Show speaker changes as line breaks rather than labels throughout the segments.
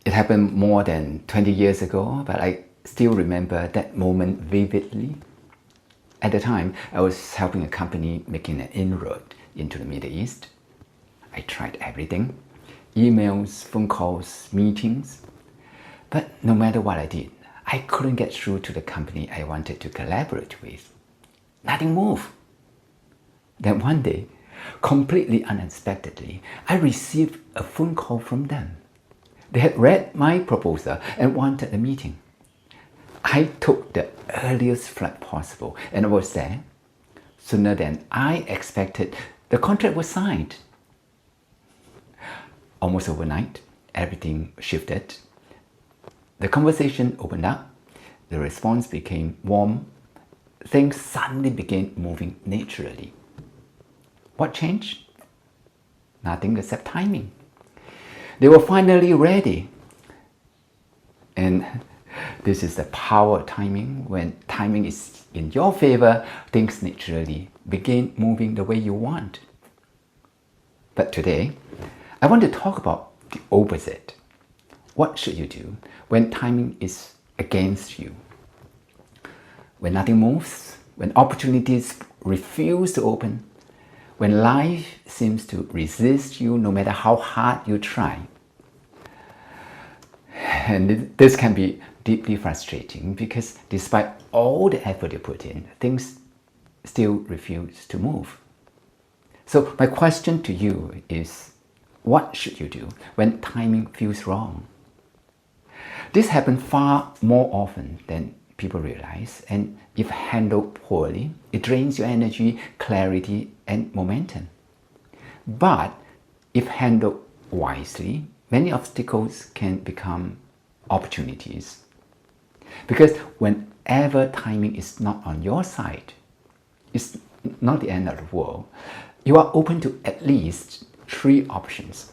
It happened more than 20 years ago, but I still remember that moment vividly. At the time, I was helping a company making an inroad into the Middle East. I tried everything, emails, phone calls, meetings. But no matter what I did, I couldn't get through to the company I wanted to collaborate with. Nothing moved. Then one day, completely unexpectedly, I received a phone call from them. They had read my proposal and wanted a meeting. I took the earliest flight possible and I was there. Sooner than I expected, the contract was signed. Almost overnight, everything shifted. The conversation opened up. The response became warm. Things suddenly began moving naturally. What changed? Nothing except timing. They were finally ready. And this is the power of timing. When timing is in your favor, things naturally begin moving the way you want. But today, I want to talk about the opposite. What should you do when timing is against you? When nothing moves, when opportunities refuse to open, when life seems to resist you no matter how hard you try. And this can be deeply frustrating because despite all the effort you put in, things still refuse to move. So my question to you is, what should you do when timing feels wrong? This happens far more often than people realize, and if handled poorly, it drains your energy, clarity, and momentum. But if handled wisely, many obstacles can become opportunities. Because whenever timing is not on your side, it's not the end of the world. You are open to at least 3 options.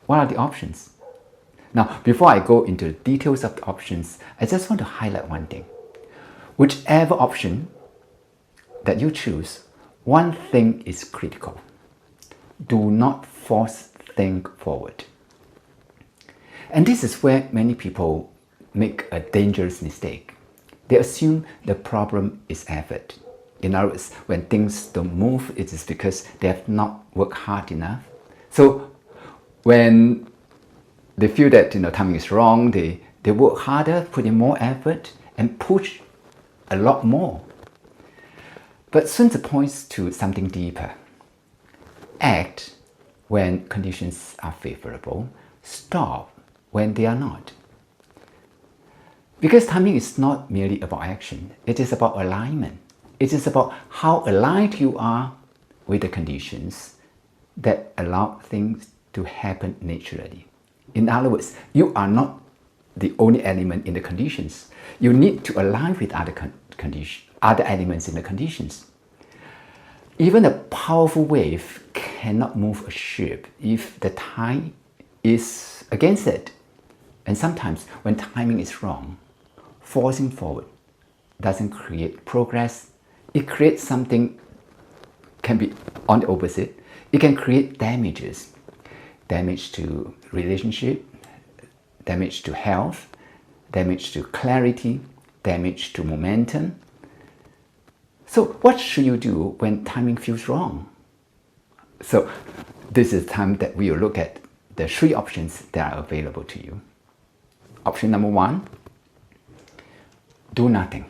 What are the options? Now, before I go into the details of the options, I just want to highlight one thing. Whichever option that you choose, one thing is critical. Do not force things forward. And this is where many people make a dangerous mistake. They assume the problem is effort. In other words, when things don't move, it is because they have not worked hard enough. So when they feel that timing is wrong, they work harder, put in more effort, and push a lot more. But Sun Tzu points to something deeper. Act when conditions are favorable. Stop when they are not. Because timing is not merely about action. It is about alignment. It is about how aligned you are with the conditions that allow things to happen naturally. In other words, you are not the only element in the conditions. You need to align with other elements in the conditions. Even a powerful wave cannot move a ship if the tide is against it. And sometimes when timing is wrong, forcing forward doesn't create progress. It creates something, can be on the opposite. It can create damages. Damage to relationship, damage to health, damage to clarity, damage to momentum. So what should you do when timing feels wrong? So this is the time that we will look at the 3 options that are available to you. Option number 1, do nothing.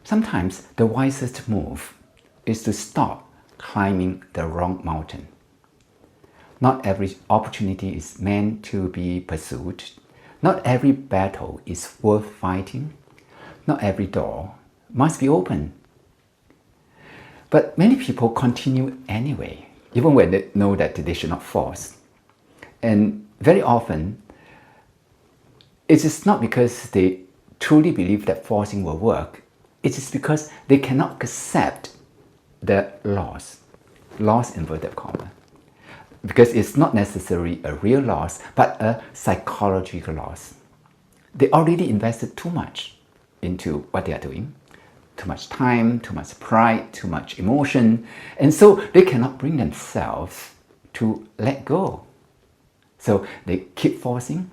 Sometimes the wisest move is to stop climbing the wrong mountain. Not every opportunity is meant to be pursued. Not every battle is worth fighting. Not every door must be open. But many people continue anyway, even when they know that they should not force. And very often, it is not because they truly believe that forcing will work. It is because they cannot accept the loss inverted comma. Because it's not necessarily a real loss, but a psychological loss. They already invested too much into what they are doing. Too much time, too much pride, too much emotion. And so they cannot bring themselves to let go. So they keep forcing,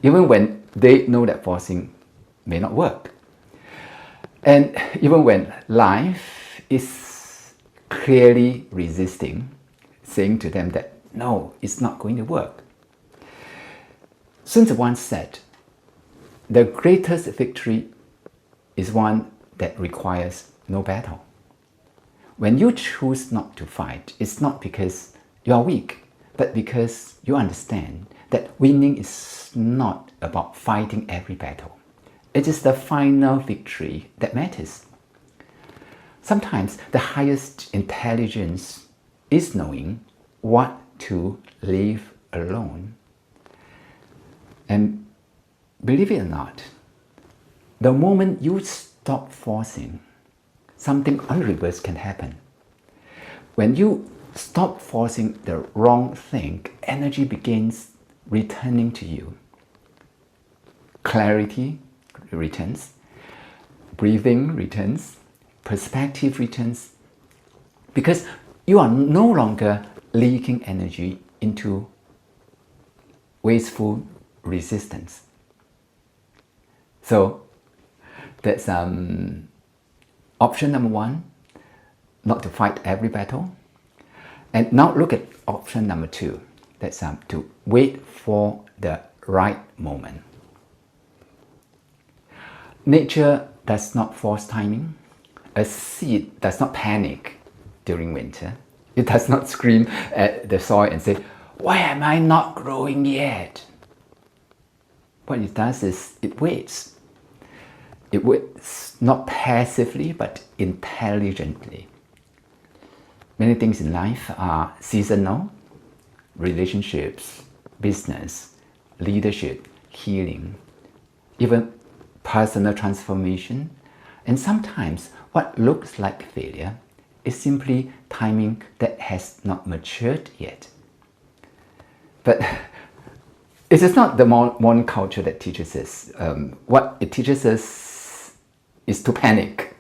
even when they know that forcing may not work. And even when life is clearly resisting, saying to them that, no, it's not going to work. Sun Tzu once said, the greatest victory is one that requires no battle. When you choose not to fight, it's not because you are weak, but because you understand that winning is not about fighting every battle. It is the final victory that matters. Sometimes the highest intelligence is knowing what to leave alone. And believe it or not, the moment you stop forcing, something on reverse can happen. When you stop forcing the wrong thing, energy begins returning to you. Clarity returns, breathing returns, perspective returns, because you are no longer leaking energy into wasteful resistance. So that's option number one, not to fight every battle. And now look at option number two, that's to wait for the right moment. Nature does not force timing. A seed does not panic during winter. It does not scream at the soil and say, why am I not growing yet? What it does is it waits. It waits not passively but intelligently. Many things in life are seasonal: relationships, business, leadership, healing, even personal transformation. And sometimes what looks like failure is simply timing that has not matured yet. But it is not the modern culture that teaches us. What it teaches us is to panic.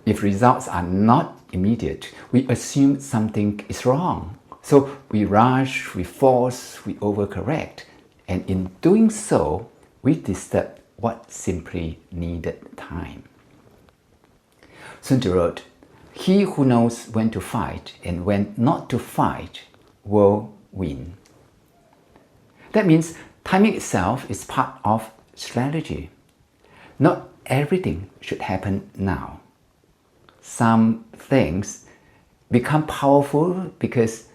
If results are not immediate, we assume something is wrong. So we rush, we force, we overcorrect. And in doing so, we disturb what simply needed time. Sun Tzu wrote, he who knows when to fight and when not to fight will win. That means timing itself is part of strategy. Not everything should happen now. Some things become powerful because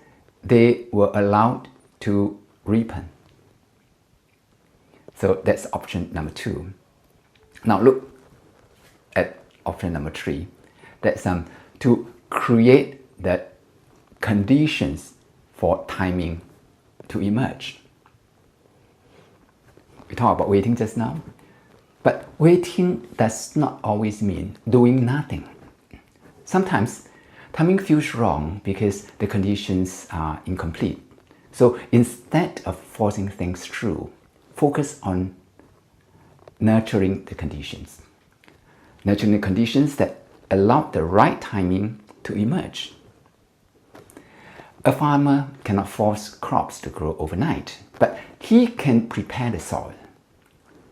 they were allowed to ripen. So that's option number two. Now look at option number three. That's to create the conditions for timing to emerge. We talked about waiting just now, but waiting does not always mean doing nothing. Sometimes timing feels wrong because the conditions are incomplete. So instead of forcing things through, focus on nurturing the conditions. Nurturing the conditions that allow the right timing to emerge. A farmer cannot force crops to grow overnight, but he can prepare the soil,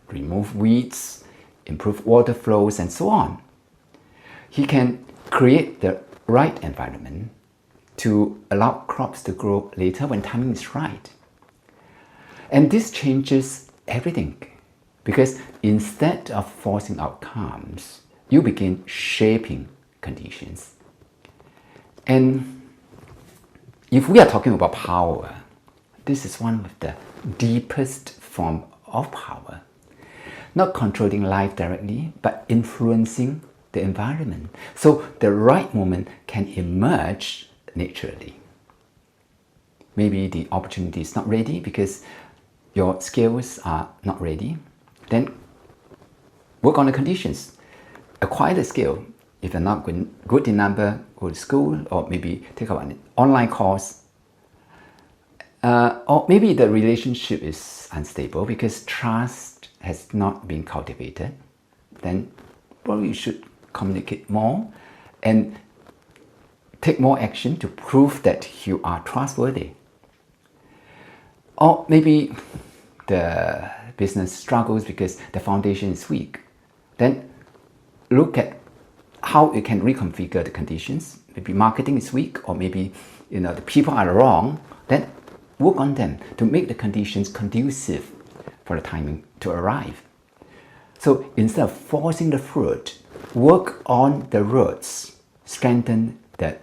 remove weeds, improve water flows, and so on. He can create the right environment to allow crops to grow later when timing is right. And this changes everything, because instead of forcing outcomes, you begin shaping conditions. And if we are talking about power, this is one of the deepest forms of power. Not controlling life directly, but influencing the environment. So the right moment can emerge naturally. Maybe the opportunity is not ready because your skills are not ready. Then work on the conditions. Acquire the skill. If you're not good enough, go to school, or maybe take up an online course. Or maybe the relationship is unstable because trust has not been cultivated. Then probably you should communicate more and take more action to prove that you are trustworthy. Or maybe the business struggles because the foundation is weak. Then look at how you can reconfigure the conditions. Maybe marketing is weak, or maybe the people are wrong. Then work on them to make the conditions conducive for the timing to arrive. So instead of forcing the fruit, work on the roots, strengthen the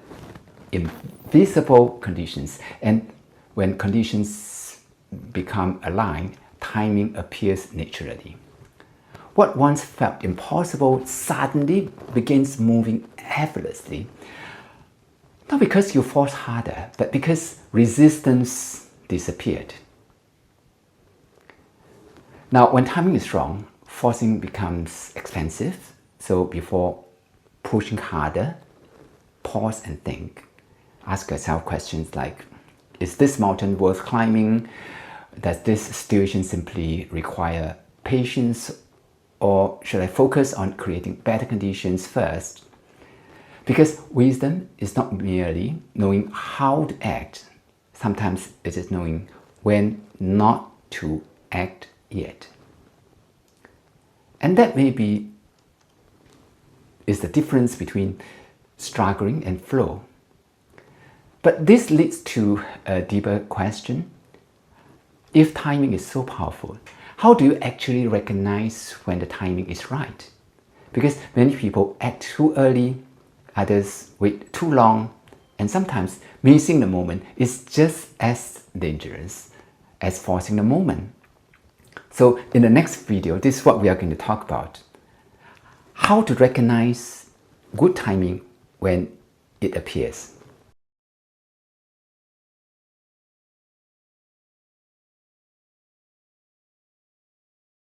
invisible conditions, and when conditions become aligned, timing appears naturally. What once felt impossible suddenly begins moving effortlessly. Not because you forced harder, but because resistance disappeared. Now, when timing is wrong, forcing becomes expensive. So before pushing harder, pause and think. Ask yourself questions like, is this mountain worth climbing? Does this situation simply require patience? Or should I focus on creating better conditions first? Because wisdom is not merely knowing how to act. Sometimes it is knowing when not to act yet. And that maybe is the difference between struggling and flow. But this leads to a deeper question. If timing is so powerful, how do you actually recognize when the timing is right? Because many people act too early, others wait too long, and sometimes missing the moment is just as dangerous as forcing the moment. So in the next video, this is what we are going to talk about. How to recognize good timing when it appears.